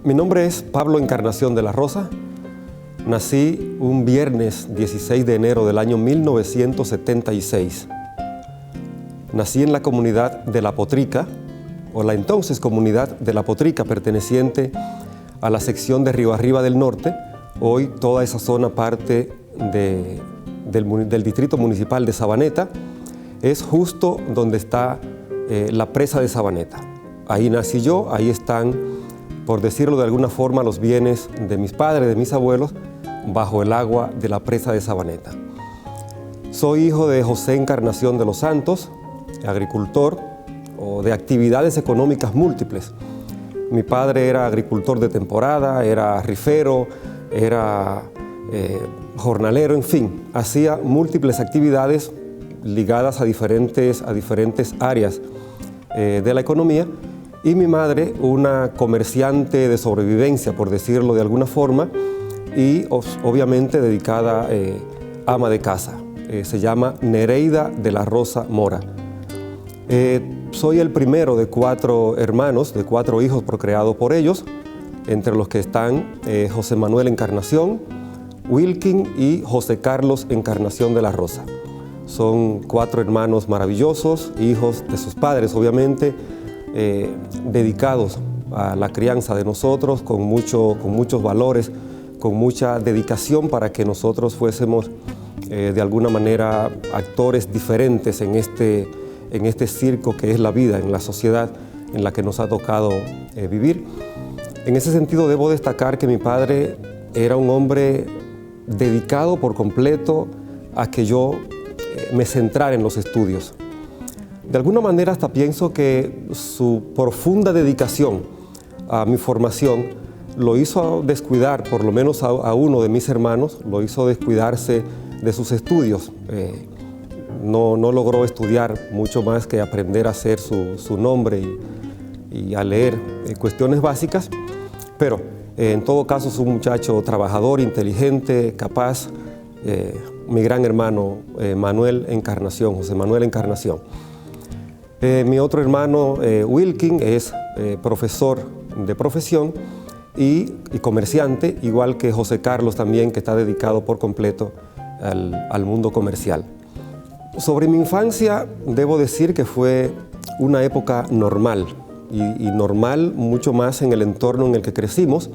Mi nombre es Pablo Encarnación de la Rosa. Nací un viernes 16 de enero del año 1976. Nací en la comunidad de La Potrica, o la entonces comunidad de La Potrica, perteneciente a la sección de Río Arriba del Norte. Hoy toda esa zona parte del distrito municipal de Sabaneta. Es justo donde está la presa de Sabaneta. Ahí nací yo, ahí están, por decirlo de alguna forma, los bienes de mis padres, de mis abuelos, bajo el agua de la presa de Sabaneta. Soy hijo de José Encarnación de los Santos, agricultor o de actividades económicas múltiples. Mi padre era agricultor de temporada, era rifero, era jornalero, en fin, hacía múltiples actividades ligadas a diferentes áreas de la economía, y mi madre, una comerciante de sobrevivencia, por decirlo de alguna forma, y obviamente dedicada ama de casa. Se llama Nereida de la Rosa Mora. Soy el primero de 4 hermanos, de 4 hijos procreados por ellos, entre los que están José Manuel Encarnación, Wilkin y José Carlos Encarnación de la Rosa. Son 4 hermanos maravillosos, hijos de sus padres, obviamente, dedicados a la crianza de nosotros, con muchos valores, con mucha dedicación para que nosotros fuésemos de alguna manera actores diferentes en este circo que es la vida, en la sociedad en la que nos ha tocado vivir. En ese sentido debo destacar que mi padre era un hombre dedicado por completo a que yo me centrara en los estudios. De alguna manera hasta pienso que su profunda dedicación a mi formación lo hizo descuidar, por lo menos a uno de mis hermanos, lo hizo descuidarse de sus estudios. No logró estudiar mucho más que aprender a hacer su nombre y a leer cuestiones básicas, pero en todo caso es un muchacho trabajador, inteligente, capaz, mi gran hermano Manuel Encarnación, José Manuel Encarnación. Mi otro hermano Wilkin es profesor de profesión y comerciante, igual que José Carlos también, que está dedicado por completo al mundo comercial. Sobre mi infancia, debo decir que fue una época normal, y normal mucho más en el entorno en el que crecimos,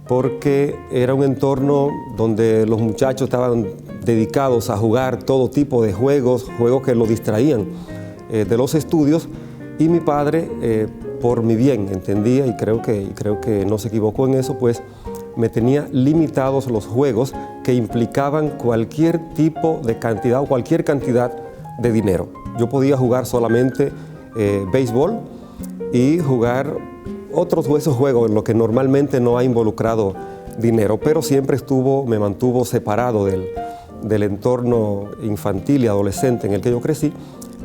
porque era un entorno donde los muchachos estaban dedicados a jugar todo tipo de juegos que los distraían de los estudios, y mi padre, por mi bien, entendía, y creo que no se equivocó en eso, pues me tenía limitados los juegos que implicaban cualquier tipo de cantidad o cualquier cantidad de dinero. Yo podía jugar solamente béisbol y jugar otros de esos juegos en los que normalmente no ha involucrado dinero, pero siempre me mantuvo separado del entorno infantil y adolescente en el que yo crecí,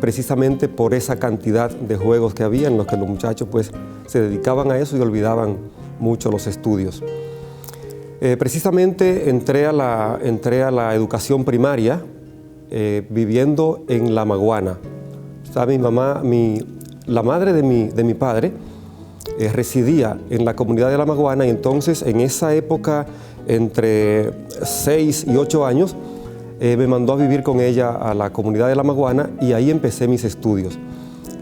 precisamente por esa cantidad de juegos que había en los que los muchachos pues se dedicaban a eso y olvidaban mucho los estudios. Precisamente entré a la educación primaria viviendo en La Maguana. O sea, la madre de mi padre residía en la comunidad de La Maguana, y entonces en esa época, entre 6 y 8 años, me mandó a vivir con ella a la comunidad de La Maguana, y ahí empecé mis estudios.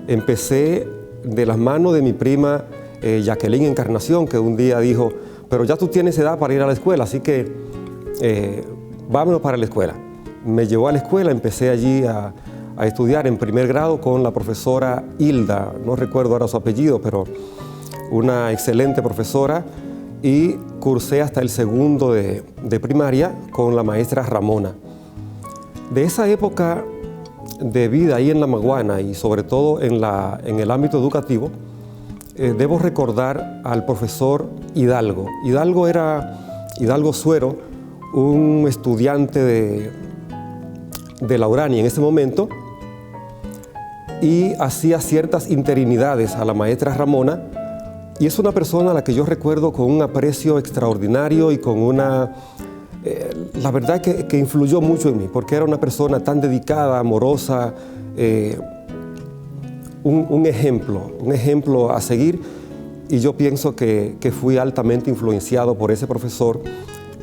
Empecé de las manos de mi prima Jacqueline Encarnación, que un día dijo: pero ya tú tienes edad para ir a la escuela, así que vámonos para la escuela. Me llevó a la escuela, empecé allí a estudiar en primer grado con la profesora Hilda, no recuerdo ahora su apellido, pero una excelente profesora, y cursé hasta el segundo de primaria con la maestra Ramona. De esa época de vida ahí en La Maguana, y sobre todo en el ámbito educativo, debo recordar al profesor Hidalgo. Hidalgo era Hidalgo Suero, un estudiante de la Urania en ese momento, y hacía ciertas interinidades a la maestra Ramona, y es una persona a la que yo recuerdo con un aprecio extraordinario y con una... la verdad que influyó mucho en mí, porque era una persona tan dedicada, amorosa, un ejemplo a seguir, y yo pienso que fui altamente influenciado por ese profesor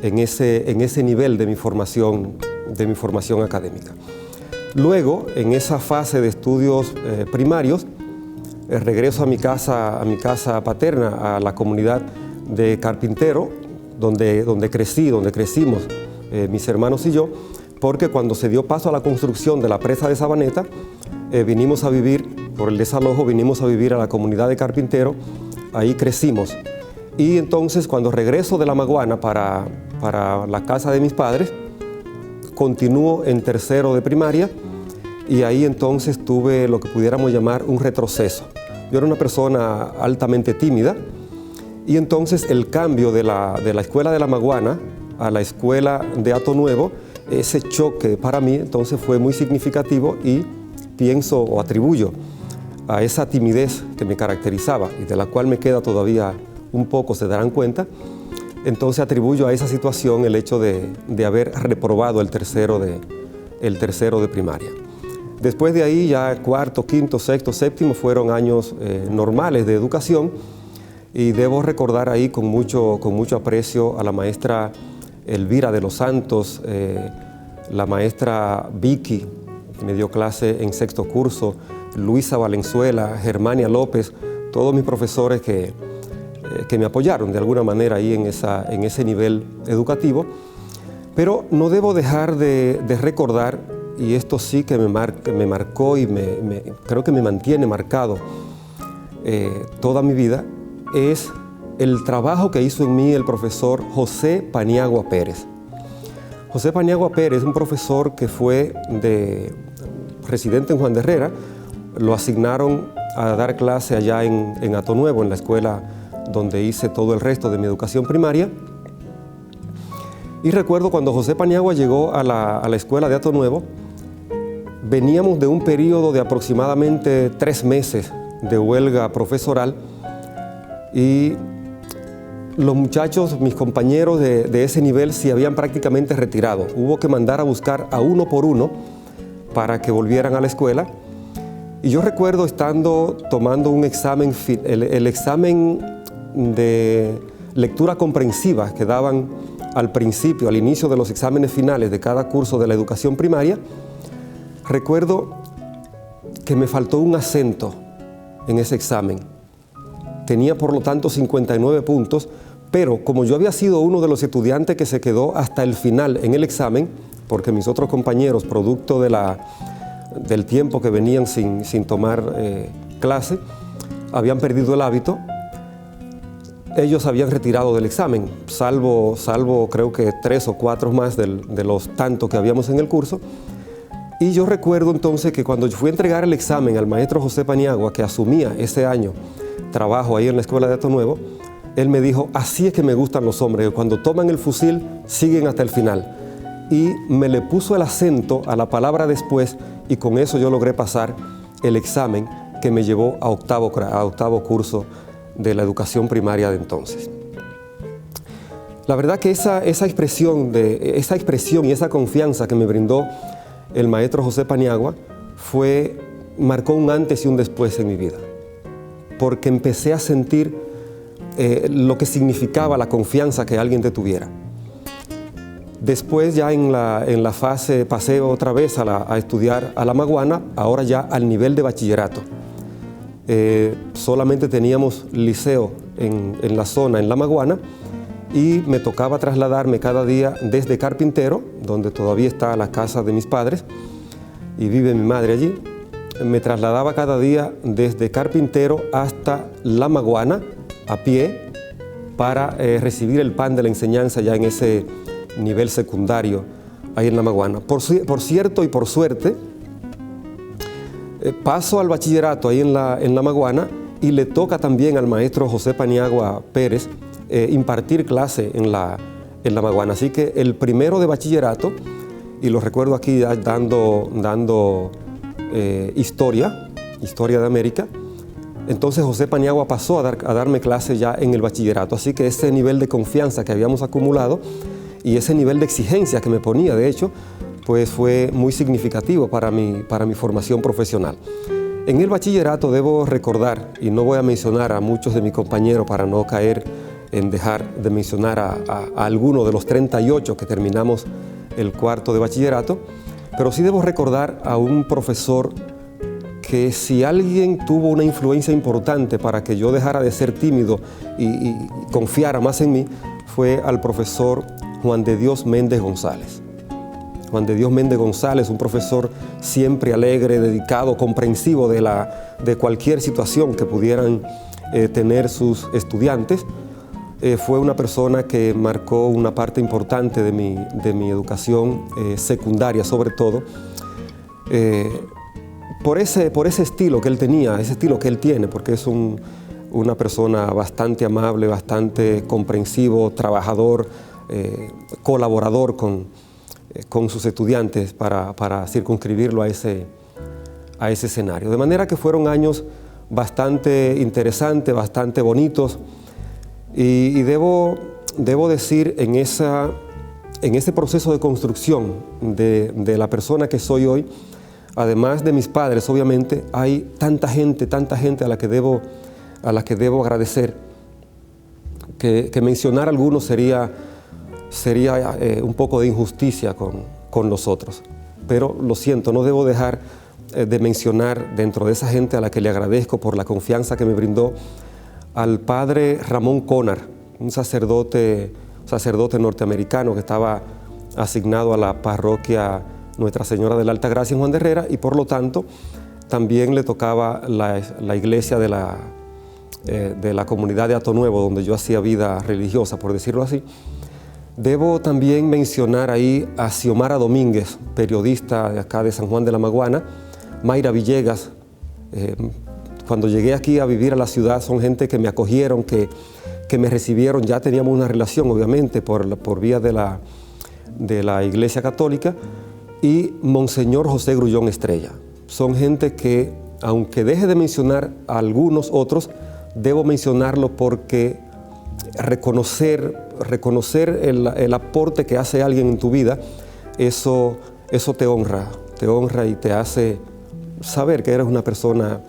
en ese nivel de mi formación académica. Luego, en esa fase de estudios primarios, regreso a mi casa paterna, a la comunidad de Carpintero, donde crecimos mis hermanos y yo, porque cuando se dio paso a la construcción de la presa de Sabaneta, vinimos a vivir, por el desalojo, vinimos a vivir a la comunidad de Carpintero, ahí crecimos. Y entonces, cuando regreso de La Maguana para la casa de mis padres, continúo en tercero de primaria, y ahí entonces tuve lo que pudiéramos llamar un retroceso. Yo era una persona altamente tímida, y entonces el cambio de la escuela de La Maguana a la escuela de Hato Nuevo, ese choque para mí entonces fue muy significativo, y pienso o atribuyo a esa timidez que me caracterizaba y de la cual me queda todavía un poco, se darán cuenta. Entonces atribuyo a esa situación el hecho de haber reprobado el tercero de primaria. Después de ahí, ya cuarto, quinto, sexto, séptimo fueron años normales de educación, y debo recordar ahí con mucho aprecio a la maestra Elvira de los Santos, la maestra Vicky, que me dio clase en sexto curso, Luisa Valenzuela, Germania López, todos mis profesores que me apoyaron de alguna manera ahí en ese nivel educativo. Pero no debo dejar de recordar, y esto sí que me marcó y creo que me mantiene marcado toda mi vida, es el trabajo que hizo en mí el profesor José Paniagua Pérez. José Paniagua Pérez, un profesor que fue residente en Juan de Herrera, lo asignaron a dar clase allá en Hato Nuevo, en la escuela donde hice todo el resto de mi educación primaria. Y recuerdo cuando José Paniagua llegó a la escuela de Hato Nuevo, veníamos de un periodo de aproximadamente 3 meses de huelga profesoral, y los muchachos, mis compañeros de ese nivel, se habían prácticamente retirado. Hubo que mandar a buscar a uno por uno para que volvieran a la escuela. Y yo recuerdo tomando un examen, el examen de lectura comprensiva que daban al principio, al inicio de los exámenes finales de cada curso de la educación primaria. Recuerdo que me faltó un acento en ese examen. Tenía por lo tanto 59 puntos, pero como yo había sido uno de los estudiantes que se quedó hasta el final en el examen, porque mis otros compañeros, producto del tiempo que venían sin tomar clase, habían perdido el hábito, ellos habían retirado del examen, salvo creo que 3 o 4 más de los tantos que habíamos en el curso. Y yo recuerdo entonces que cuando fui a entregar el examen al maestro José Paniagua, que asumía ese año trabajo ahí en la escuela de Hato Nuevo, él me dijo: así es que me gustan los hombres, que cuando toman el fusil siguen hasta el final. Y me le puso el acento a la palabra después, y con eso yo logré pasar el examen que me llevó a octavo curso de la educación primaria de entonces. La verdad que esa expresión y esa confianza que me brindó el maestro José Paniagua marcó un antes y un después en mi vida, porque empecé a sentir lo que significaba la confianza que alguien te tuviera. Después, ya en la fase, pasé otra vez a estudiar a La Maguana, ahora ya al nivel de bachillerato. Solamente teníamos liceo en la zona, en La Maguana, y me tocaba trasladarme cada día desde Carpintero, donde todavía está la casa de mis padres y vive mi madre allí. Me trasladaba cada día desde Carpintero hasta La Maguana a pie para recibir el pan de la enseñanza ya en ese nivel secundario ahí en La Maguana. Por cierto y por suerte, paso al bachillerato ahí en La Maguana, y le toca también al maestro José Paniagua Pérez impartir clase en la Maguana. Así que el primero de bachillerato, y lo recuerdo aquí dando historia de América, entonces José Paniagua pasó a darme clase ya en el bachillerato. Así que ese nivel de confianza que habíamos acumulado y ese nivel de exigencia que me ponía, de hecho, pues fue muy significativo para mi formación profesional. En el bachillerato debo recordar, y no voy a mencionar a muchos de mis compañeros para no caer en dejar de mencionar a alguno de los 38 que terminamos el cuarto de bachillerato, pero sí debo recordar a un profesor que si alguien tuvo una influencia importante para que yo dejara de ser tímido y confiara más en mí, fue al profesor Juan de Dios Méndez González. Juan de Dios Méndez González, un profesor siempre alegre, dedicado, comprensivo de cualquier situación que pudieran tener sus estudiantes. Fue una persona que marcó una parte importante de mi educación secundaria, sobre todo, por ese estilo que él tenía, ese estilo que él tiene, porque es una persona bastante amable, bastante comprensivo, trabajador, colaborador con sus estudiantes para circunscribirlo a ese escenario. De manera que fueron años bastante interesantes, bastante bonitos, y debo decir en ese proceso de construcción de la persona que soy hoy, además de mis padres, obviamente, hay tanta gente a la que debo agradecer, que mencionar algunos sería un poco de injusticia con los otros. Pero lo siento, no debo dejar de mencionar dentro de esa gente a la que le agradezco por la confianza que me brindó, al padre Ramón Conar, un sacerdote norteamericano que estaba asignado a la parroquia Nuestra Señora de la Alta Gracia en Juan de Herrera, y por lo tanto también le tocaba la iglesia de la comunidad de Hato Nuevo, donde yo hacía vida religiosa, por decirlo así. Debo también mencionar ahí a Xiomara Domínguez, periodista de acá de San Juan de la Maguana, Mayra Villegas. Cuando llegué aquí a vivir a la ciudad, son gente que me acogieron, que me recibieron. Ya teníamos una relación, obviamente, por vía de la Iglesia Católica. Y Monseñor José Grullón Estrella. Son gente que, aunque deje de mencionar a algunos otros, debo mencionarlo porque reconocer el aporte que hace alguien en tu vida, eso te honra y te hace saber que eres una persona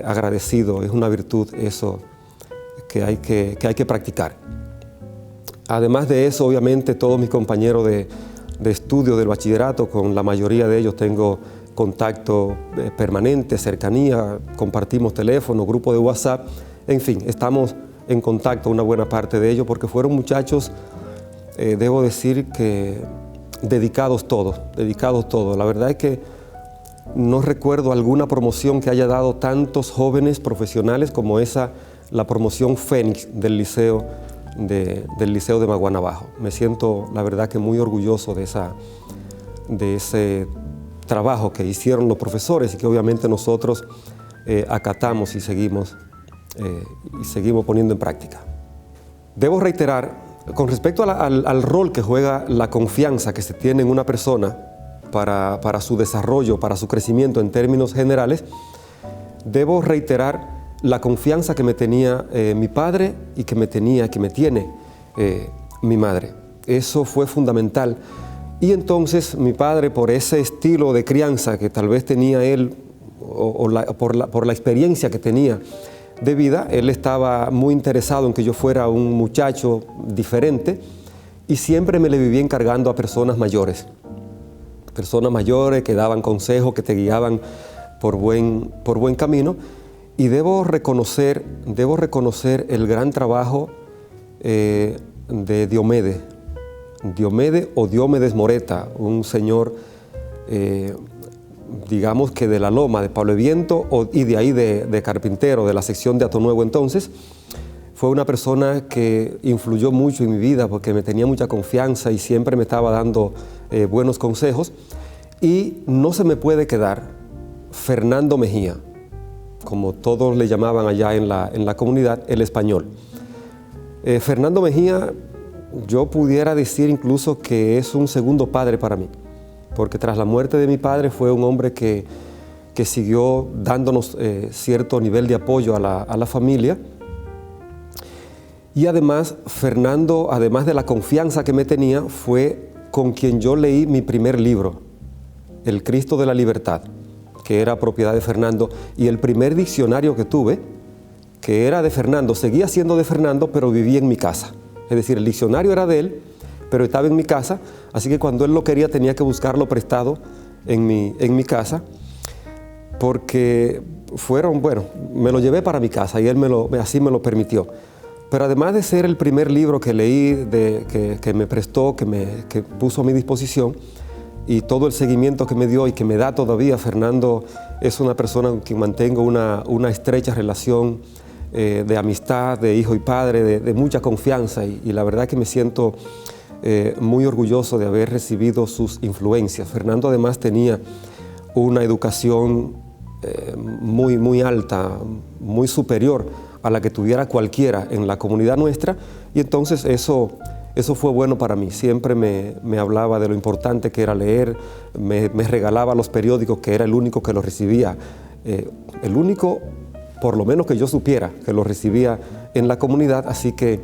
agradecido. Es una virtud eso que hay que practicar. Además de eso, obviamente, todos mis compañeros de estudio del bachillerato, con la mayoría de ellos tengo contacto permanente, cercanía, compartimos teléfono, grupo de WhatsApp, en fin, estamos en contacto una buena parte de ellos porque fueron muchachos, debo decir que dedicados todos. La verdad es que no recuerdo alguna promoción que haya dado tantos jóvenes profesionales como la promoción Fénix del Liceo de Maguana Bajo. Me siento, la verdad, que muy orgulloso de ese trabajo que hicieron los profesores y que obviamente nosotros acatamos y seguimos poniendo en práctica. Debo reiterar, con respecto al rol que juega la confianza que se tiene en una persona para su desarrollo, para su crecimiento en términos generales, debo reiterar la confianza que me tenía mi padre y que me tiene mi madre. Eso fue fundamental. Y entonces mi padre, por ese estilo de crianza que tal vez tenía él, por la experiencia que tenía de vida, él estaba muy interesado en que yo fuera un muchacho diferente y siempre me le vivía encargando a personas mayores que daban consejos, que te guiaban por buen camino. Y debo reconocer el gran trabajo de Diomedes o Diomedes Moreta, un señor, digamos que de la Loma, de Pablo Viento, y de ahí de carpintero, de la sección de Hato Nuevo entonces. Fue una persona que influyó mucho en mi vida porque me tenía mucha confianza y siempre me estaba dando buenos consejos. Y no se me puede quedar Fernando Mejía, como todos le llamaban allá en la comunidad, el español. Fernando Mejía, yo pudiera decir incluso que es un segundo padre para mí, porque tras la muerte de mi padre fue un hombre que siguió dándonos cierto nivel de apoyo a la familia. Y además, Fernando, además de la confianza que me tenía, fue con quien yo leí mi primer libro, El Cristo de la Libertad. que era propiedad de Fernando, y el primer diccionario que tuve, que era de Fernando, seguía siendo de Fernando, pero vivía en mi casa. Es decir, el diccionario era de él, pero estaba en mi casa, así que cuando él lo quería tenía que buscarlo prestado en mi casa, porque me lo llevé para mi casa y él así me lo permitió. Pero además de ser el primer libro que leí, que me prestó, que puso a mi disposición, y todo el seguimiento que me dio y que me da todavía, Fernando es una persona con quien mantengo una estrecha relación de amistad, de hijo y padre, de mucha confianza, y la verdad que me siento muy orgulloso de haber recibido sus influencias. Fernando además tenía una educación muy alta, muy superior a la que tuviera cualquiera en la comunidad nuestra, y entonces eso fue bueno para mí. Siempre me hablaba de lo importante que era leer, me regalaba los periódicos, que era el único que los recibía, el único, por lo menos que yo supiera, que los recibía en la comunidad, así que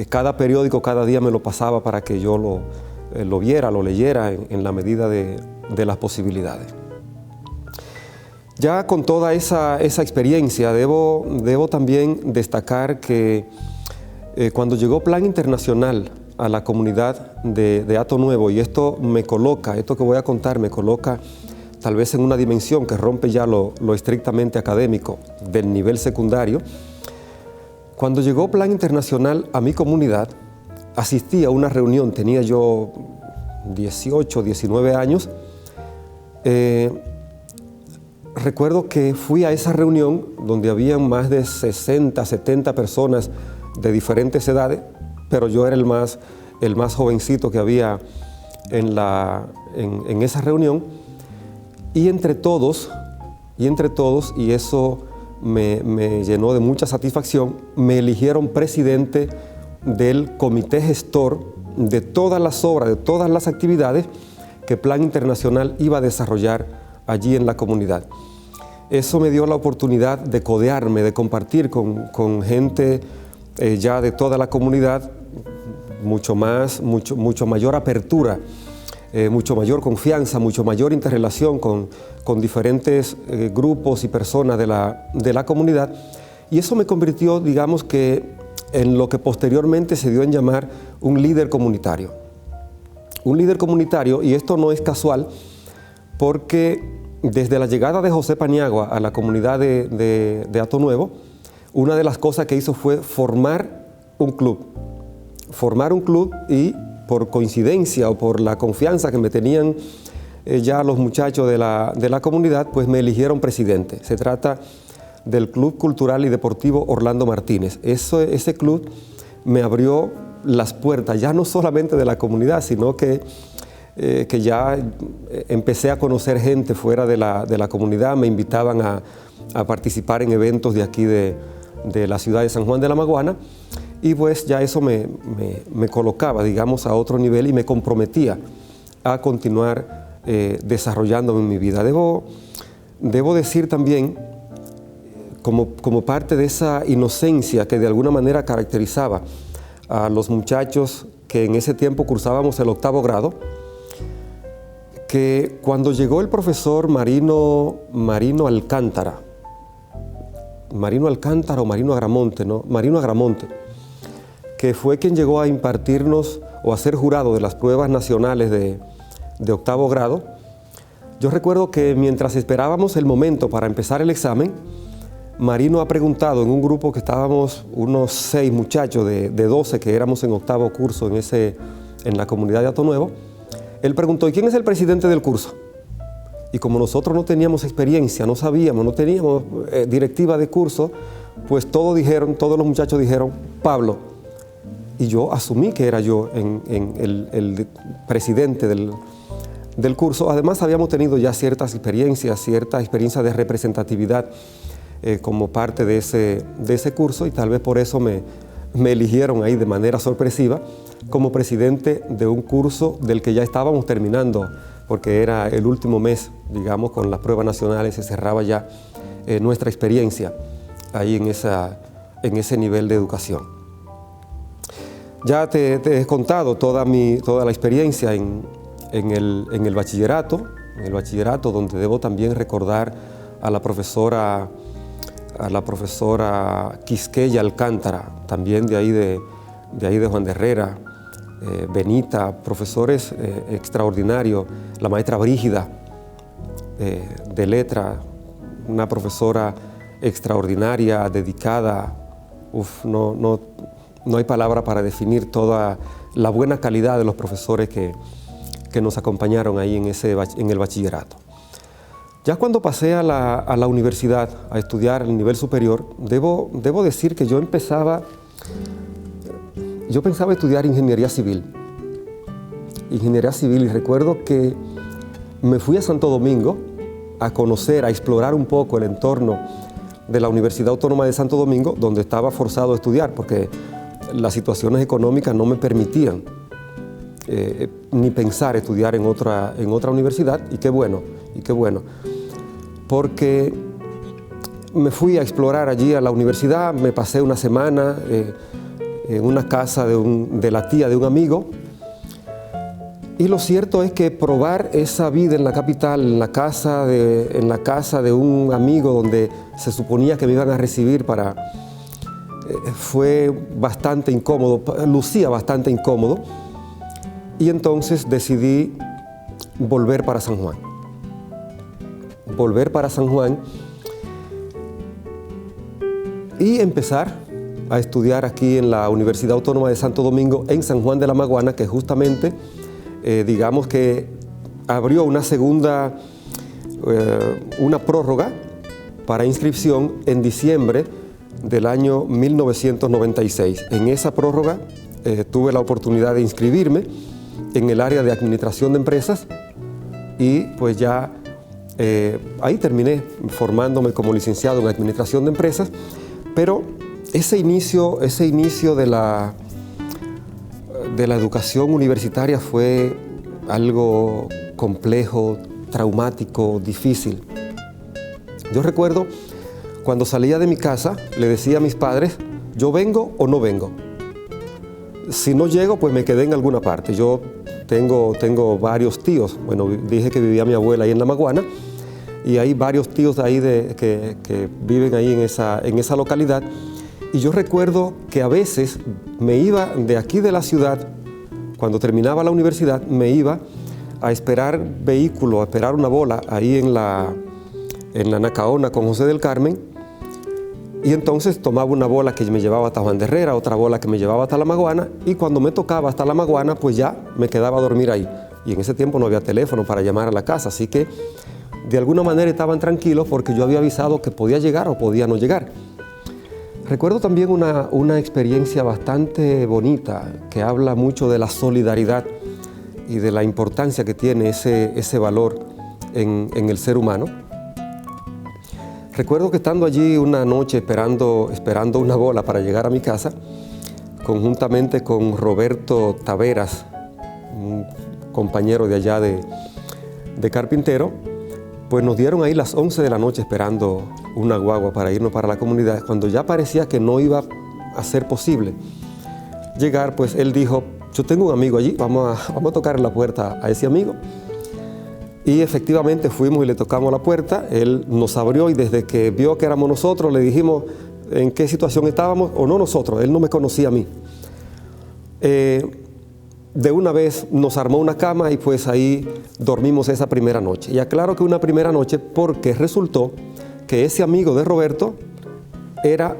cada periódico, cada día me lo pasaba para que yo lo viera, lo leyera en la medida de las posibilidades. Ya con toda esa experiencia, debo también destacar que cuando llegó Plan Internacional a la comunidad de Hato Nuevo, y esto que voy a contar me coloca tal vez en una dimensión que rompe ya lo estrictamente académico del nivel secundario. Cuando llegó Plan Internacional a mi comunidad, asistí a una reunión, tenía yo 18, 19 años. Recuerdo que fui a esa reunión donde habían más de 60, 70 personas de diferentes edades, pero yo era el más jovencito que había en esa reunión, y entre todos, y eso me llenó de mucha satisfacción, me eligieron presidente del comité gestor de todas las obras, de todas las actividades que Plan Internacional iba a desarrollar allí en la comunidad. Eso me dio la oportunidad de codearme, de compartir con gente ya de toda la comunidad, mucho mayor apertura, mucho mayor confianza, mucho mayor interrelación con diferentes grupos y personas de la comunidad, y eso me convirtió, digamos que, en lo que posteriormente se dio en llamar un líder comunitario. Un líder comunitario, y esto no es casual, porque desde la llegada de José Paniagua a la comunidad de Hato Nuevo, una de las cosas que hizo fue formar un club, y por coincidencia o por la confianza que me tenían ya los muchachos de la comunidad, pues me eligieron presidente. Se trata del Club Cultural y Deportivo Orlando Martínez. Ese club me abrió las puertas, ya no solamente de la comunidad, sino que ya empecé a conocer gente fuera de la comunidad. Me invitaban a participar en eventos de aquí de la ciudad de San Juan de la Maguana, y pues ya eso me colocaba, digamos, a otro nivel y me comprometía a continuar desarrollándome en mi vida. Debo decir también, como parte de esa inocencia que de alguna manera caracterizaba a los muchachos que en ese tiempo cursábamos el 8º grado, que cuando llegó el profesor Marino Alcántara o Marino Agramonte, ¿no? Marino Agramonte, que fue quien llegó a impartirnos o a ser jurado de las pruebas nacionales de 8º grado, yo recuerdo que mientras esperábamos el momento para empezar el examen, Marino ha preguntado en un grupo que estábamos unos 6 muchachos de 12 que éramos en 8º curso en la comunidad de Hato Nuevo. Él preguntó: ¿y quién es el presidente del curso? Y como nosotros no teníamos experiencia, no sabíamos, no teníamos directiva de curso, pues todos los muchachos dijeron Pablo. Y yo asumí que era yo el presidente del curso. Además habíamos tenido ya ciertas experiencias de representatividad como parte de ese curso, y tal vez por eso me eligieron ahí de manera sorpresiva como presidente de un curso del que ya estábamos terminando, porque era el último mes, digamos, con las pruebas nacionales, se cerraba ya nuestra experiencia ahí en ese nivel de educación. Ya te he contado toda la experiencia en el bachillerato, en el bachillerato, donde debo también recordar a la profesora Quisqueya Alcántara, también de ahí de Juan de Herrera, Benita, profesores extraordinarios, la maestra Brígida de letra, una profesora extraordinaria, dedicada. No hay palabra para definir toda la buena calidad de los profesores que nos acompañaron ahí en el bachillerato. Ya cuando pasé a la universidad a estudiar el nivel superior, debo decir que yo pensaba estudiar ingeniería civil. Y recuerdo que me fui a Santo Domingo a conocer, a explorar un poco el entorno de la Universidad Autónoma de Santo Domingo, donde estaba forzado a estudiar, porque las situaciones económicas no me permitían ni pensar estudiar en otra universidad, y qué bueno, porque me fui a explorar allí a la universidad, me pasé una semana en una casa de la tía de un amigo, y lo cierto es que probar esa vida en la capital, en la casa de un amigo donde se suponía que me iban a recibir fue bastante incómodo, lucía bastante incómodo, y entonces decidí volver para San Juan. Y empezar a estudiar aquí en la Universidad Autónoma de Santo Domingo, en San Juan de la Maguana, que justamente, digamos que abrió una prórroga para inscripción en diciembre del año 1996. En esa prórroga tuve la oportunidad de inscribirme en el área de administración de empresas, y pues ya ahí terminé formándome como licenciado en administración de empresas. Pero ese inicio de la educación universitaria fue algo complejo, traumático, difícil. Yo recuerdo cuando salía de mi casa, le decía a mis padres: yo vengo o no vengo. Si no llego, pues me quedé en alguna parte. Yo tengo varios tíos. Bueno, dije que vivía mi abuela ahí en La Maguana, y hay varios tíos de ahí que viven ahí en esa localidad. Y yo recuerdo que a veces me iba de aquí de la ciudad, cuando terminaba la universidad, me iba a esperar vehículo, a esperar una bola ahí en la Nacaona con José del Carmen, y entonces tomaba una bola que me llevaba hasta Juan de Herrera, otra bola que me llevaba hasta La Maguana, y cuando me tocaba hasta La Maguana, pues ya me quedaba a dormir ahí. Y en ese tiempo no había teléfono para llamar a la casa, así que de alguna manera estaban tranquilos porque yo había avisado que podía llegar o podía no llegar. Recuerdo también una experiencia bastante bonita que habla mucho de la solidaridad y de la importancia que tiene ese valor en el ser humano. Recuerdo que estando allí una noche esperando una bola para llegar a mi casa, conjuntamente con Roberto Taveras, un compañero de allá de carpintero, pues nos dieron ahí las 11 de la noche esperando una guagua para irnos para la comunidad. Cuando ya parecía que no iba a ser posible llegar, pues él dijo: yo tengo un amigo allí, vamos a tocar en la puerta a ese amigo. Y efectivamente fuimos y le tocamos la puerta, él nos abrió, y desde que vio que éramos nosotros le dijimos en qué situación estábamos, o no nosotros, él no me conocía a mí. De una vez nos armó una cama y pues ahí dormimos esa primera noche. Y aclaro que una primera noche porque resultó que ese amigo de Roberto era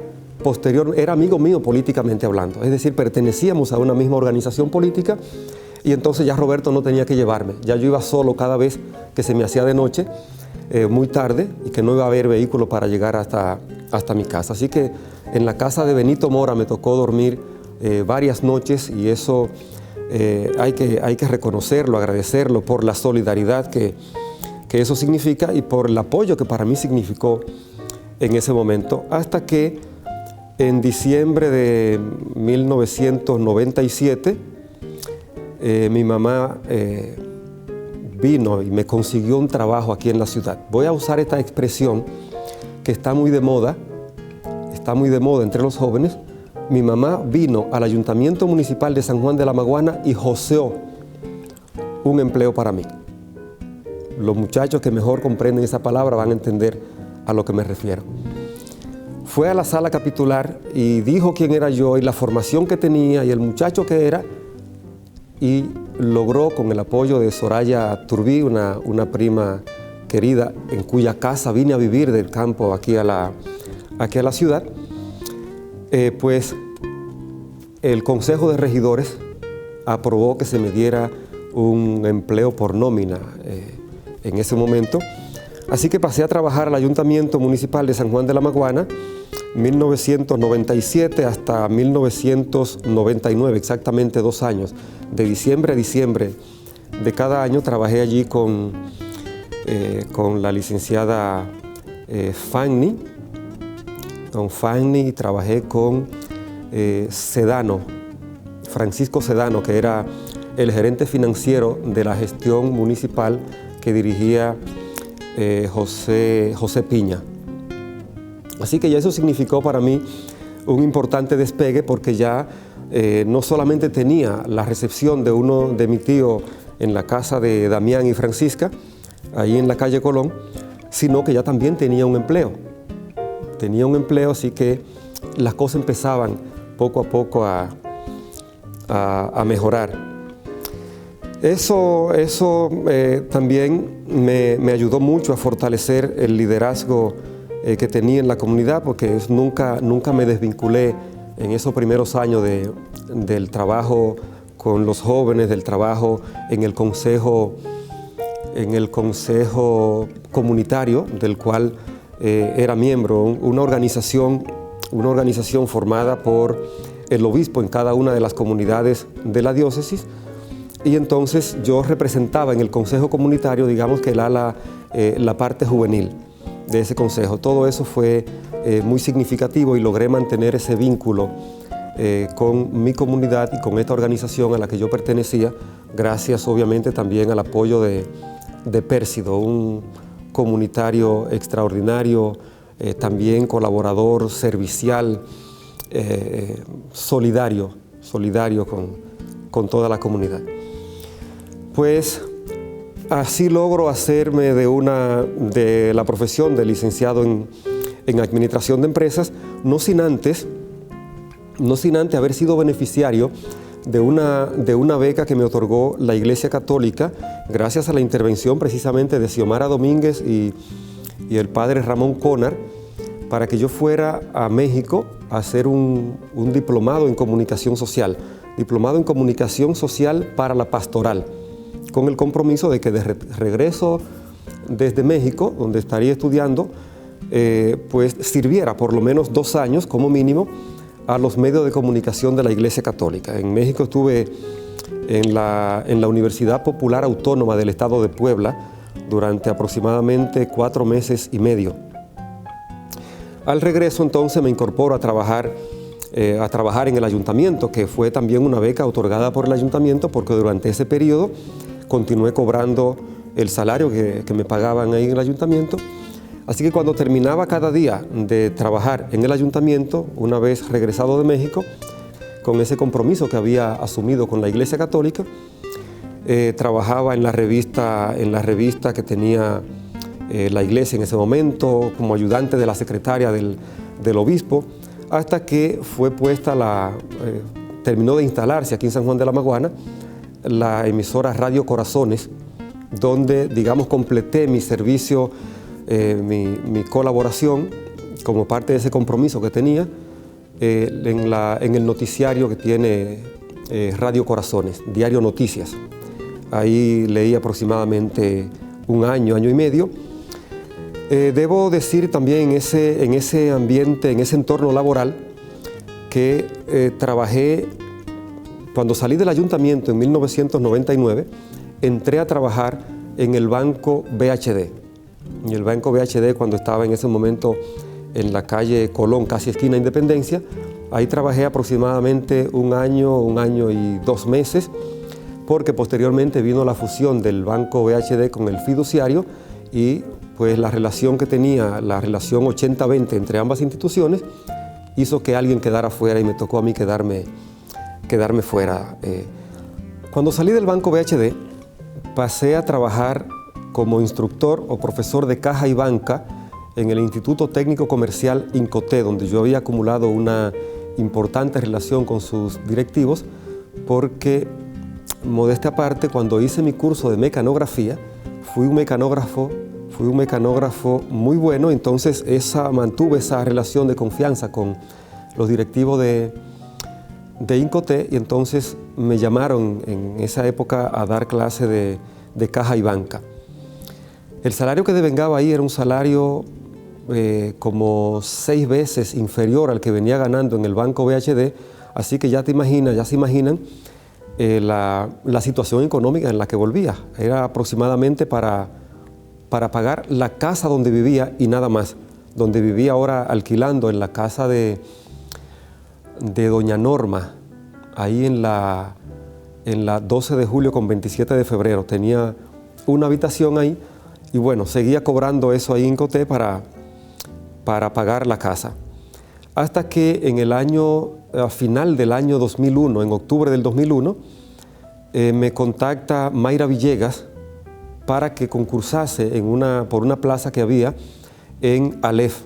amigo mío políticamente hablando. Es decir, pertenecíamos a una misma organización política, y entonces ya Roberto no tenía que llevarme. Ya yo iba solo cada vez que se me hacía de noche, muy tarde, y que no iba a haber vehículo para llegar hasta mi casa. Así que en la casa de Benito Mora me tocó dormir varias noches, y eso hay que reconocerlo, agradecerlo por la solidaridad que eso significa y por el apoyo que para mí significó en ese momento, hasta que en diciembre de 1997 mi mamá vino y me consiguió un trabajo aquí en la ciudad. Voy a usar esta expresión que está muy de moda entre los jóvenes. Mi mamá vino al Ayuntamiento Municipal de San Juan de la Maguana y joseó un empleo para mí. los muchachos que mejor comprenden esa palabra van a entender a lo que me refiero. Fue a la sala capitular y dijo quién era yo y la formación que tenía y el muchacho que era, y logró, con el apoyo de Soraya Turbí, una prima querida, en cuya casa vine a vivir del campo aquí a la ciudad, pues el Consejo de Regidores aprobó que se me diera un empleo por nómina en ese momento. Así que pasé a trabajar al Ayuntamiento Municipal de San Juan de la Maguana, 1997 hasta 1999, exactamente 2 años. De diciembre a diciembre de cada año trabajé allí con la licenciada Fanny. Con Fanny trabajé con Sedano, Francisco Sedano, que era el gerente financiero de la gestión municipal que dirigía José Piña. Así que ya eso significó para mí un importante despegue, porque ya no solamente tenía la recepción de uno de mi tío en la casa de Damián y Francisca, ahí en la calle Colón, sino que ya también tenía un empleo. Tenía un empleo, así que las cosas empezaban poco a poco a mejorar. Eso también me ayudó mucho a fortalecer el liderazgo que tenía en la comunidad, porque nunca me desvinculé en esos primeros años del trabajo con los jóvenes, del trabajo en el consejo comunitario del cual era miembro, una organización formada por el obispo en cada una de las comunidades de la diócesis. Y entonces yo representaba en el consejo comunitario, digamos que la parte juvenil de ese consejo. Todo eso fue muy significativo y logré mantener ese vínculo con mi comunidad y con esta organización a la que yo pertenecía, gracias obviamente también al apoyo de Pérsido, un comunitario extraordinario, también colaborador, servicial, solidario con toda la comunidad. Pues así logro hacerme de la profesión de licenciado en Administración de Empresas, no sin antes haber sido beneficiario de una beca que me otorgó la Iglesia Católica, gracias a la intervención precisamente de Xiomara Domínguez y el padre Ramón Conar, para que yo fuera a México a hacer un diplomado en comunicación social para la pastoral, con el compromiso de que de regreso desde México, donde estaría estudiando, pues sirviera por lo menos 2 años como mínimo a los medios de comunicación de la Iglesia Católica. En México estuve en la Universidad Popular Autónoma del Estado de Puebla durante aproximadamente 4 meses y medio. Al regreso entonces me incorporo a trabajar en el ayuntamiento, que fue también una beca otorgada por el ayuntamiento, porque durante ese periodo continué cobrando el salario que me pagaban ahí en el ayuntamiento. Así que cuando terminaba cada día de trabajar en el ayuntamiento, una vez regresado de México, con ese compromiso que había asumido con la Iglesia Católica, trabajaba en la revista que tenía la iglesia en ese momento, como ayudante de la secretaria del obispo, hasta que fue puesta terminó de instalarse aquí en San Juan de la Maguana la emisora Radio Corazones, donde, digamos, completé mi servicio, mi colaboración como parte de ese compromiso que tenía en el noticiario que tiene Radio Corazones, Diario Noticias. Ahí leí aproximadamente 1 año, año y medio. Debo decir también en ese ambiente, en ese entorno laboral, que trabajé, cuando salí del ayuntamiento en 1999, entré a trabajar en el Banco BHD. En el Banco BHD, cuando estaba en ese momento en la calle Colón, casi esquina Independencia, ahí trabajé aproximadamente 1 año y 2 meses, porque posteriormente vino la fusión del Banco BHD con el fiduciario y pues la relación que tenía, la relación 80-20 entre ambas instituciones, hizo que alguien quedara fuera y me tocó a mí quedarme fuera. Cuando salí del Banco BHD, pasé a trabajar como instructor o profesor de caja y banca en el Instituto Técnico Comercial Incoté, donde yo había acumulado una importante relación con sus directivos, porque, modestia aparte, cuando hice mi curso de mecanografía, fui un mecanógrafo muy bueno. Entonces mantuve esa relación de confianza con los directivos de Incoté, y entonces me llamaron en esa época a dar clase de caja y banca. El salario que devengaba ahí era un salario como 6 veces inferior al que venía ganando en el Banco BHD, así que ya se imaginan la situación económica en la que volvía. Era aproximadamente para pagar la casa donde vivía y nada más, donde vivía ahora alquilando en la casa de doña Norma, ahí en la 12 de julio con 27 de febrero. Tenía una habitación ahí y bueno, seguía cobrando eso ahí en Incoté para pagar la casa. Hasta que en el a final del año 2001, en octubre del 2001, me contacta Mayra Villegas para que concursase por una plaza que había en ALEF,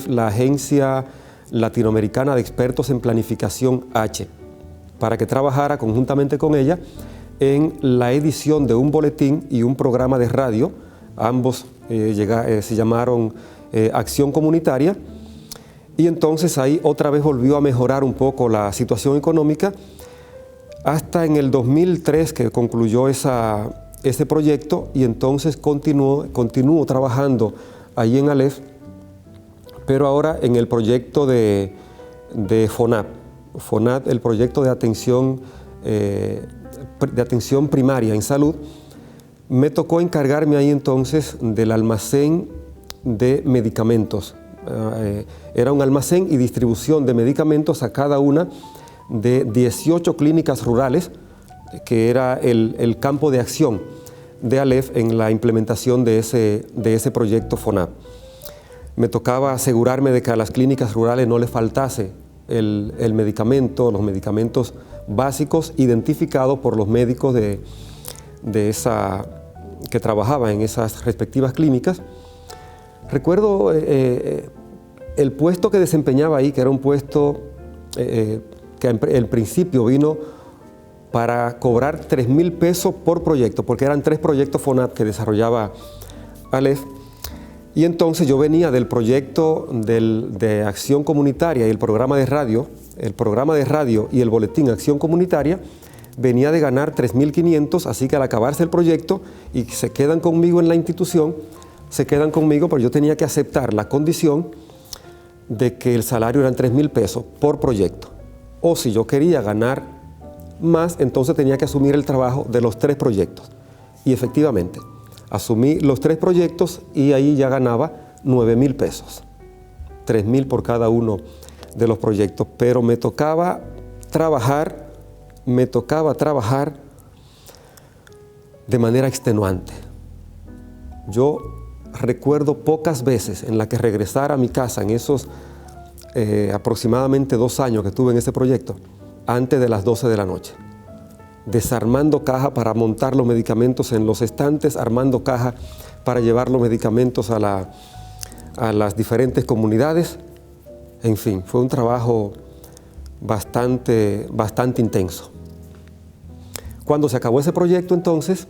la Agencia Latinoamericana de Expertos en Planificación H, para que trabajara conjuntamente con ella en la edición de un boletín y un programa de radio. Ambos se llamaron Acción Comunitaria, y entonces ahí otra vez volvió a mejorar un poco la situación económica, hasta en el 2003 que concluyó ese proyecto, y entonces continuó trabajando ahí en ALEF, pero ahora en el proyecto de FONAP, el proyecto de atención primaria en salud. Me tocó encargarme ahí entonces del almacén de medicamentos. Era un almacén y distribución de medicamentos a cada una de 18 clínicas rurales, que era el campo de acción de ALEF en la implementación de ese proyecto FONAP. Me tocaba asegurarme de que a las clínicas rurales no les faltase el medicamento, los medicamentos básicos identificados por los médicos que trabajaban en esas respectivas clínicas. Recuerdo el puesto que desempeñaba ahí, que era un puesto que en principio vino para cobrar 3.000 pesos por proyecto, porque eran 3 proyectos FONAP que desarrollaba ALEF. Y entonces yo venía del proyecto de acción comunitaria y el programa de radio y el boletín Acción Comunitaria. Venía de ganar 3.500, así que al acabarse el proyecto y se quedan conmigo en la institución, se quedan conmigo, pero yo tenía que aceptar la condición de que el salario eran 3.000 pesos por proyecto. O si yo quería ganar más, entonces tenía que asumir el trabajo de los 3 proyectos. Y efectivamente, asumí los 3 proyectos y ahí ya ganaba 9.000 pesos. 3.000 por cada uno de los proyectos, pero me tocaba trabajar de manera extenuante. Yo recuerdo pocas veces en las que regresara a mi casa en esos aproximadamente 2 años que estuve en ese proyecto, antes de las 12 de la noche, desarmando caja para montar los medicamentos en los estantes, armando caja para llevar los medicamentos a las diferentes comunidades. En fin, fue un trabajo bastante intenso. Cuando se acabó ese proyecto, entonces,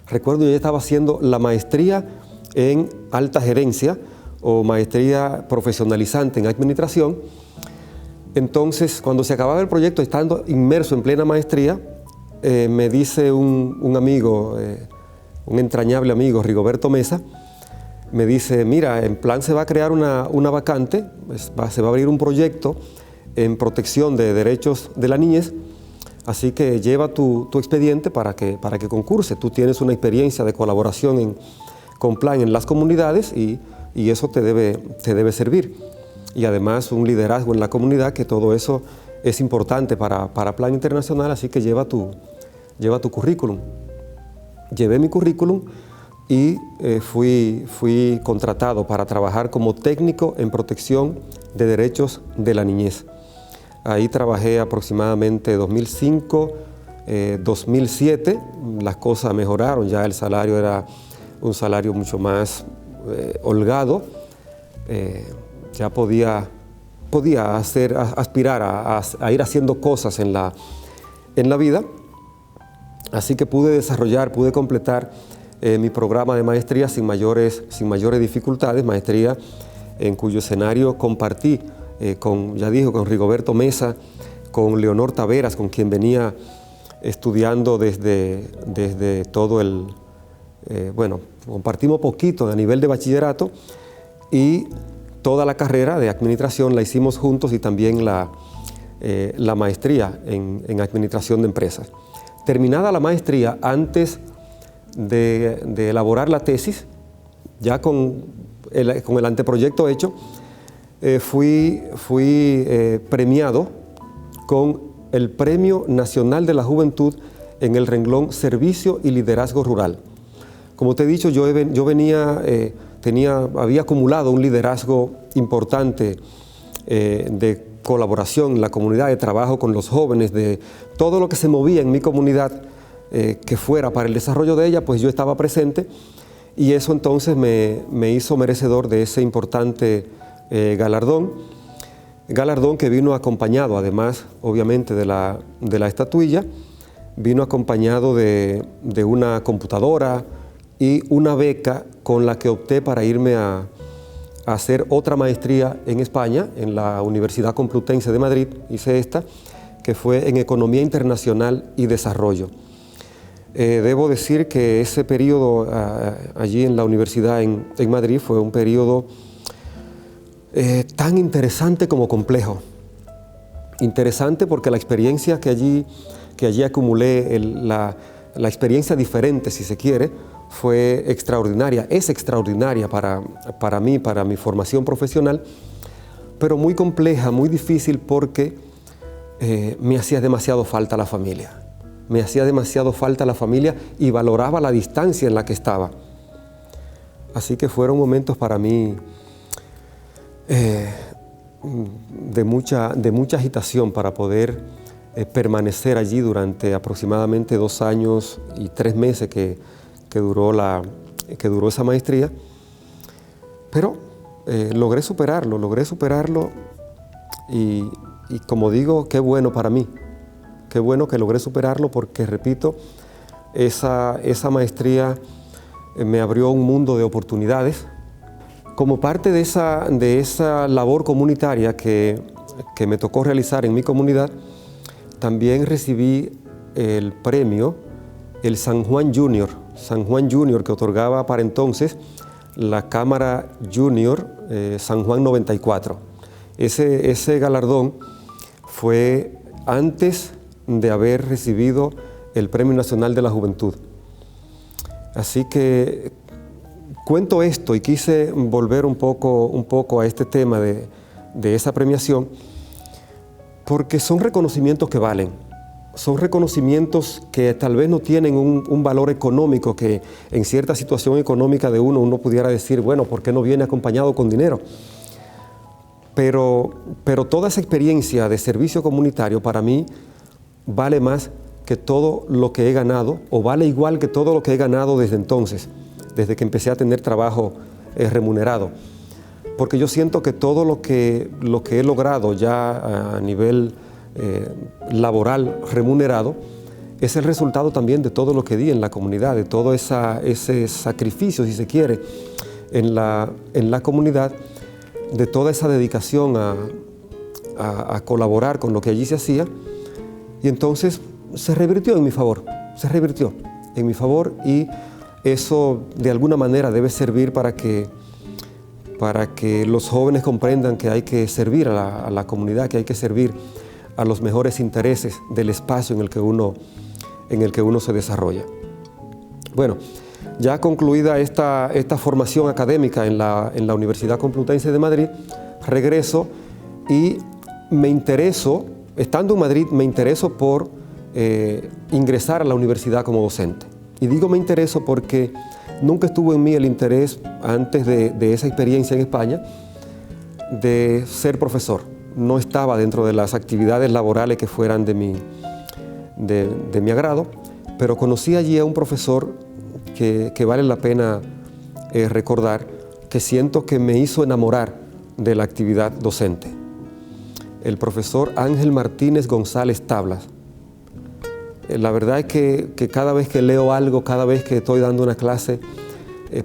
recuerdo yo ya estaba haciendo la maestría en alta gerencia o maestría profesionalizante en administración. Entonces, cuando se acababa el proyecto, estando inmerso en plena maestría, me dice un amigo, un entrañable amigo, Rigoberto Mesa, me dice: mira, en plan se va a crear una vacante, se va a abrir un proyecto en protección de derechos de la niñez, así que lleva tu expediente para que concurse. Tú tienes una experiencia de colaboración con Plan en las comunidades y eso te debe servir. Y además un liderazgo en la comunidad, que todo eso es importante para Plan Internacional, así que lleva tu currículum. Llevé mi currículum y fui contratado para trabajar como técnico en protección de derechos de la niñez. Ahí trabajé aproximadamente 2005 2007 las cosas mejoraron, ya el salario era un salario mucho más holgado, ya podía aspirar a ir haciendo cosas en la vida, así que pude completar mi programa de maestría sin mayores dificultades, maestría en cuyo escenario compartí con Rigoberto Mesa, con Leonor Taveras, con quien venía estudiando desde todo compartimos poquito a nivel de bachillerato, y toda la carrera de administración la hicimos juntos, y también la maestría en administración de empresas. Terminada la maestría, antes de elaborar la tesis, ya con el anteproyecto hecho, fui premiado con el Premio Nacional de la Juventud en el renglón Servicio y Liderazgo Rural. Como te he dicho, yo había acumulado un liderazgo importante de colaboración en la comunidad, de trabajo con los jóvenes, de todo lo que se movía en mi comunidad que fuera para el desarrollo de ella, pues yo estaba presente, y eso entonces me hizo merecedor de ese importante galardón que vino acompañado, además obviamente de la estatuilla, vino acompañado de una computadora y una beca con la que opté para irme a hacer otra maestría en España, en la Universidad Complutense de Madrid. Hice esta, que fue en Economía Internacional y Desarrollo. Debo decir que ese periodo allí en la universidad en Madrid fue un periodo tan interesante como complejo. Interesante porque la experiencia que allí acumulé, la experiencia diferente, si se quiere, fue extraordinaria, es extraordinaria para mí, para mi formación profesional, pero muy compleja, muy difícil, porque me hacía demasiado falta la familia. Me hacía demasiado falta la familia y valoraba la distancia en la que estaba. Así que fueron momentos para mí de mucha agitación para poder permanecer allí durante aproximadamente 2 años y 3 meses que duró esa maestría. Pero logré superarlo y como digo, qué bueno para mí. Qué bueno que logré superarlo, porque, repito, esa maestría me abrió un mundo de oportunidades. Como parte de esa labor comunitaria que me tocó realizar en mi comunidad, también recibí el premio, el San Juan Junior, que otorgaba para entonces la Cámara Junior San Juan 94. Ese galardón fue antes de haber recibido el Premio Nacional de la Juventud. Así que cuento esto y quise volver un poco a este tema de esa premiación, porque son reconocimientos que valen, son reconocimientos que tal vez no tienen un valor económico, que en cierta situación económica de uno pudiera decir, bueno, ¿por qué no viene acompañado con dinero? Pero toda esa experiencia de servicio comunitario para mí vale más que todo lo que he ganado, o vale igual que todo lo que he ganado desde entonces, desde que empecé a tener trabajo remunerado. Porque yo siento que todo lo que he logrado ya a nivel laboral remunerado es el resultado también de todo lo que di en la comunidad, de todo ese sacrificio, si se quiere, en la comunidad, de toda esa dedicación a colaborar con lo que allí se hacía. Y entonces se revirtió en mi favor, y eso de alguna manera debe servir para que los jóvenes comprendan que hay que servir a la comunidad, que hay que servir a los mejores intereses del espacio en el que uno se desarrolla. Bueno, ya concluida esta formación académica en la Universidad Complutense de Madrid, regreso y me intereso, estando en Madrid, me intereso por ingresar a la universidad como docente. Y digo me intereso porque nunca estuvo en mí el interés, antes de esa experiencia en España, de ser profesor. No estaba dentro de las actividades laborales que fueran de de mi agrado, pero conocí allí a un profesor que vale la pena recordar, que siento que me hizo enamorar de la actividad docente. El profesor Ángel Martínez González Tablas. La verdad es que cada vez que leo algo, cada vez que estoy dando una clase,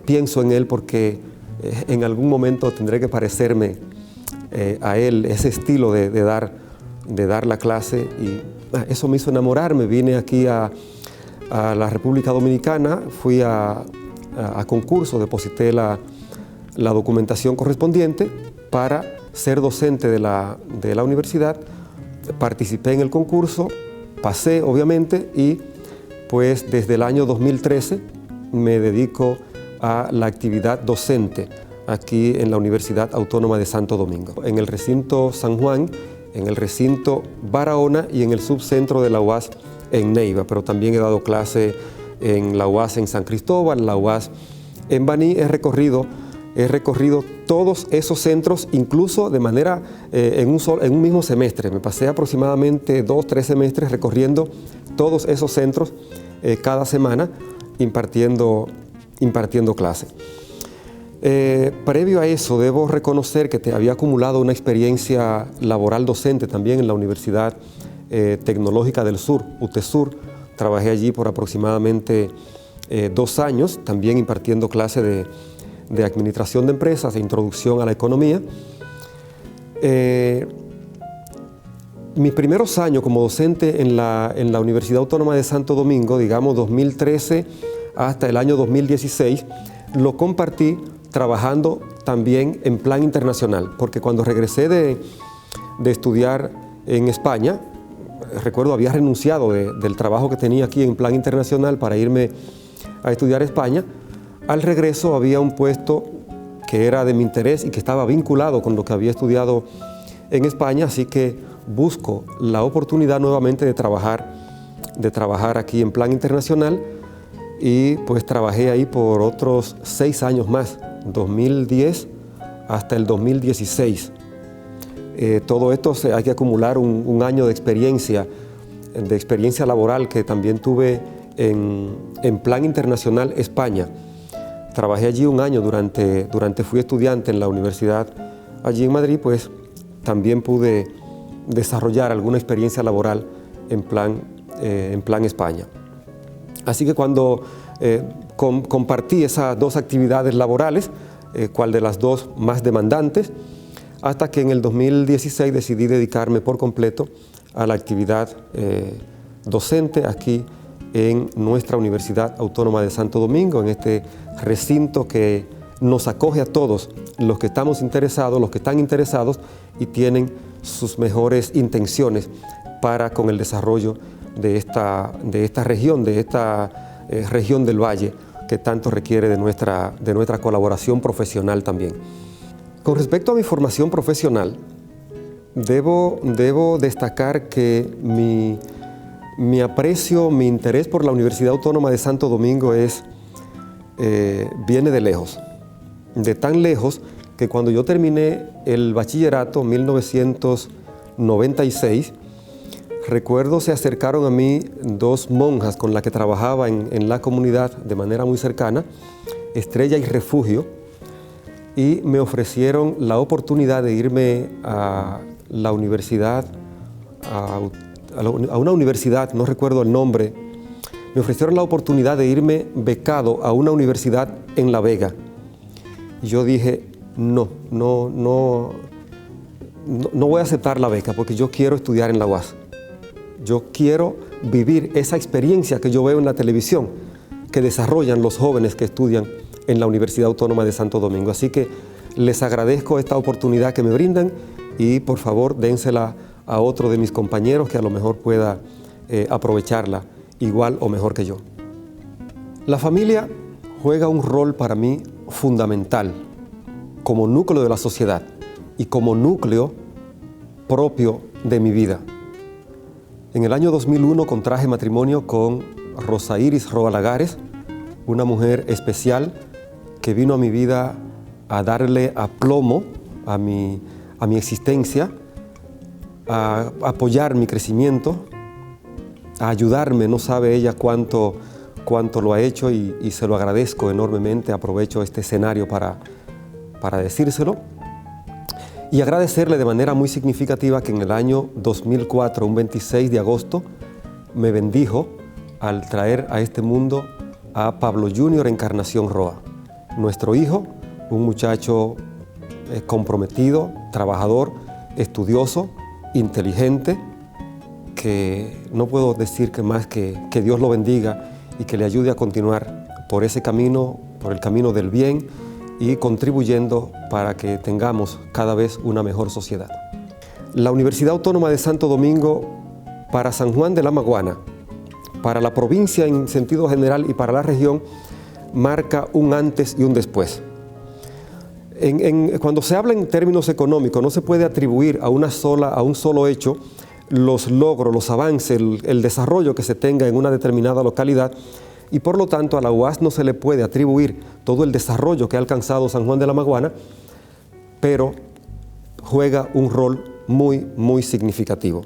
pienso en él porque en algún momento tendré que parecerme a él, ese estilo de dar la clase, y eso me hizo enamorar. Me vine aquí a la República Dominicana, fui a concurso, deposité la documentación correspondiente para ser docente de la universidad, participé en el concurso, pasé obviamente, y pues desde el año 2013 me dedico a la actividad docente aquí en la Universidad Autónoma de Santo Domingo, en el recinto San Juan, en el recinto Barahona y en el subcentro de la UAS en Neiva, pero también he dado clase en la UAS en San Cristóbal, la UAS en Baní. He recorrido todos esos centros, incluso de manera en un mismo semestre. Me pasé aproximadamente 2-3 semestres recorriendo todos esos centros cada semana impartiendo clase. Previo a eso, debo reconocer que había acumulado una experiencia laboral docente también en la Universidad Tecnológica del Sur, UTESUR. Trabajé allí por aproximadamente 2 años, también impartiendo clase de administración de empresas e introducción a la economía. Mis primeros años como docente en la Universidad Autónoma de Santo Domingo, digamos 2013 hasta el año 2016, lo compartí trabajando también en plan internacional, porque cuando regresé de estudiar en España, recuerdo había renunciado del trabajo que tenía aquí en plan internacional para irme a estudiar a España. Al regreso había un puesto que era de mi interés y que estaba vinculado con lo que había estudiado en España, así que busco la oportunidad nuevamente de trabajar aquí en plan internacional, y pues trabajé ahí por otros 6 años más, 2010 hasta el 2016. Todo esto hay que acumular un año de experiencia laboral que también tuve en plan internacional España. Trabajé allí un año durante fui estudiante en la universidad allí en Madrid, pues también pude desarrollar alguna experiencia laboral en plan España. Así que cuando compartí esas 2 actividades laborales, cuál de las 2 más demandantes, hasta que en el 2016 decidí dedicarme por completo a la actividad docente aquí en nuestra Universidad Autónoma de Santo Domingo, en este recinto que nos acoge a todos los que estamos interesados, los que están interesados y tienen sus mejores intenciones para con el desarrollo de esta región del Valle, que tanto requiere de nuestra colaboración profesional también. Con respecto a mi formación profesional, debo destacar que mi aprecio, mi interés por la Universidad Autónoma de Santo Domingo viene de lejos, de tan lejos que cuando yo terminé el bachillerato en 1996, recuerdo se acercaron a mí 2 monjas con las que trabajaba en la comunidad de manera muy cercana, Estrella y Refugio, y me ofrecieron la oportunidad de irme a la universidad, a una universidad, no recuerdo el nombre. Me ofrecieron la oportunidad de irme becado a una universidad en La Vega. Y yo dije, no voy a aceptar la beca porque yo quiero estudiar en la UAS. Yo quiero vivir esa experiencia que yo veo en la televisión, que desarrollan los jóvenes que estudian en la Universidad Autónoma de Santo Domingo. Así que les agradezco esta oportunidad que me brindan y por favor dénsela a otro de mis compañeros que a lo mejor pueda aprovecharla igual o mejor que yo. La familia juega un rol para mí fundamental como núcleo de la sociedad y como núcleo propio de mi vida. En el año 2001 contraje matrimonio con Rosa Iris Roa Lagares, una mujer especial que vino a mi vida a darle aplomo a mi existencia, a apoyar mi crecimiento, a ayudarme. No sabe ella cuánto lo ha hecho y se lo agradezco enormemente. Aprovecho este escenario para decírselo. Y agradecerle de manera muy significativa que en el año 2004, un 26 de agosto, me bendijo al traer a este mundo a Pablo Junior Encarnación Roa, nuestro hijo, un muchacho comprometido, trabajador, estudioso, inteligente, que no puedo decir que más que Dios lo bendiga y que le ayude a continuar por ese camino, por el camino del bien y contribuyendo para que tengamos cada vez una mejor sociedad. La Universidad Autónoma de Santo Domingo, para San Juan de la Maguana, para la provincia en sentido general y para la región, marca un antes y un después. Cuando se habla en términos económicos, no se puede atribuir a un solo hecho los logros, los avances, el desarrollo que se tenga en una determinada localidad, y por lo tanto a la UAS no se le puede atribuir todo el desarrollo que ha alcanzado San Juan de la Maguana, pero juega un rol muy, muy significativo.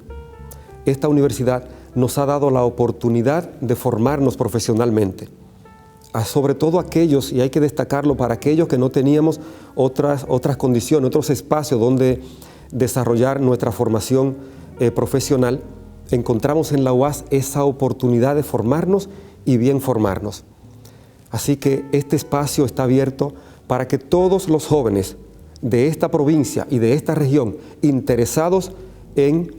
Esta universidad nos ha dado la oportunidad de formarnos profesionalmente, sobre todo aquellos, y hay que destacarlo, para aquellos que no teníamos otras condiciones, otros espacios donde desarrollar nuestra formación profesional. Encontramos en la UAS esa oportunidad de formarnos y bien formarnos. Así que este espacio está abierto para que todos los jóvenes de esta provincia y de esta región interesados en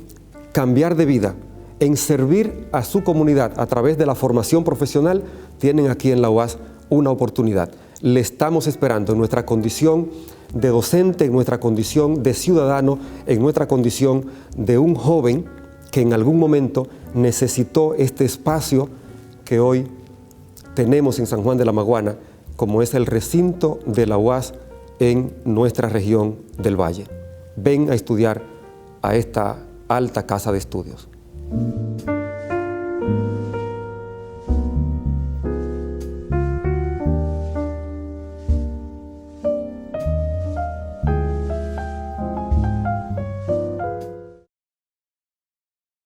cambiar de vida, en servir a su comunidad a través de la formación profesional, tienen aquí en la UAS una oportunidad. Le estamos esperando en nuestra condición de docente, en nuestra condición de ciudadano, en nuestra condición de un joven que en algún momento necesitó este espacio que hoy tenemos en San Juan de la Maguana, como es el recinto de la UAS en nuestra región del Valle. Ven a estudiar a esta alta casa de estudios.